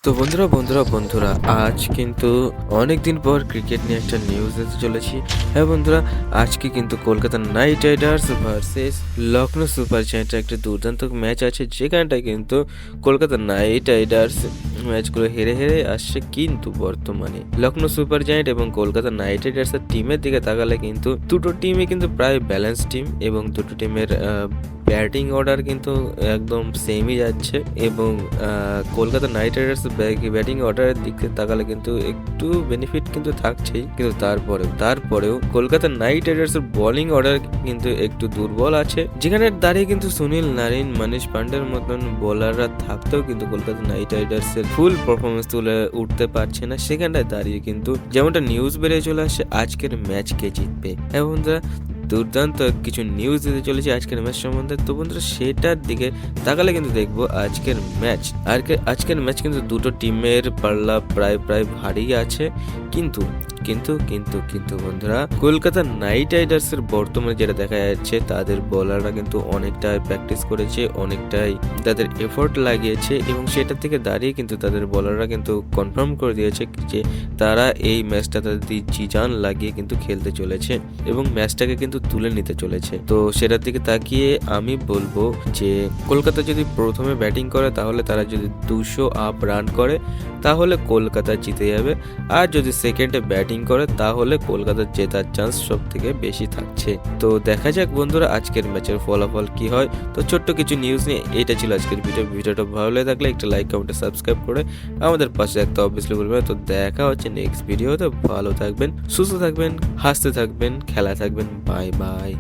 তো বন্ধুরা আজ কিন্তু অনেকদিন পর ক্রিকেট নিয়ে একটা নিউজ দিতে চলেছি। হ্যাঁ বন্ধুরা, আজকে কিন্তু Kolkata knight riders versus Lucknow super জায়ান্টের একটা দুর্দান্ত ম্যাচ আছে, যেখানটায় কিন্তু কলকাতা নাইট রাইডার্স ম্যাচগুলো হেরে হেরে আসছে। কিন্তু বর্তমানে লখনৌ সুপার জায়ান্ট এবং কলকাতা নাইট রাইডার্সের টিমের দিকে তাকালে কিন্তু দুটো টিমই কিন্তু প্রায় ব্যালেন্স টিম, এবং দুটো টিমের ব্যাটিং অর্ডার কিন্তু একদম সেমই যাচ্ছে। এবং কলকাতা নাইট রাইডার্স ব্যাটিং অর্ডারের দিকে তাকালে কিন্তু একটু বেনিফিট কিন্তু থাকছেই, কিন্তু তারপরেও কলকাতা নাইট রাইডার্সের বোলিং অর্ডার কিন্তু একটু দুর্বল আছে, যেখানে দাঁড়িয়ে কিন্তু সুনীল নারিন, মনীষ পান্ডের মতন বোলাররা থাকতেও কিন্তু কলকাতা নাইট রাইডার্সের ফুল পারফরমেন্স তুলে উঠতে পারছে না। সেখানটায় দাঁড়িয়ে কিন্তু যেমনটা নিউজ বেরিয়ে চলে আসছে আজকের ম্যাচ কে জিতবে। হ্যাঁ বন্ধুরা, দুর্দান্ত কিছু নিউজ দিতে চলেছে আজকের ম্যাচ সম্বন্ধে। তো বন্ধুরা, সেটার দিকে তাকালে কিন্তু দেখবো আজকের ম্যাচ কিন্তু দুটো টিমের পাল্লা প্রায় ভারী আছে। কিন্তু কিন্তু কিন্তু কিন্তু বন্ধুরা, কলকাতা নাইট রাইডার্সের বর্তমানে যেটা দেখা যাচ্ছে, তাদের বোলাররা কিন্তু অনেকটাই প্র্যাকটিস করেছে, অনেকটাই তাদের এফোর্ট লাগিয়েছে, এবং সেটার থেকে দাঁড়িয়ে কিন্তু তাদের বোলাররা কিন্তু কনফার্ম করে দিয়েছে যে তারা এই ম্যাচটা তাদের জি-জান লাগিয়ে কিন্তু খেলতে চলেছে এবং ম্যাচটাকে কিন্তু তুলে নিতে চলেছে। তো সেটার দিকে তাকিয়ে আমি বলবো যে কলকাতা যদি প্রথমে ব্যাটিং করে, তাহলে তারা যদি 200 আপ রান করে তাহলে কলকাতা জিতে যাবে, আর যদি সেকেন্ডে ব্যাটিং করে তাহলে কলকাতার জেতার চান্স সব থেকে বেশি থাকছে। তো দেখা যাক বন্ধুরা আজকের ম্যাচের ফলাফল কি হয়। তো ছোট্ট কিছু নিউজ নিয়ে এটা ছিল আজকের ভিডিওটা ভালো লাগে থাকলে একটা লাইক, কমেন্ট, সাবস্ক্রাইব করে আমাদের পাশে একটা অবভিয়াসলি বলবেন। তো দেখা হচ্ছে নেক্সট ভিডিওতে। ভালো থাকবেন, সুস্থ থাকবেন, হাসতে থাকবেন, খেলা থাকবেন। Bye bye.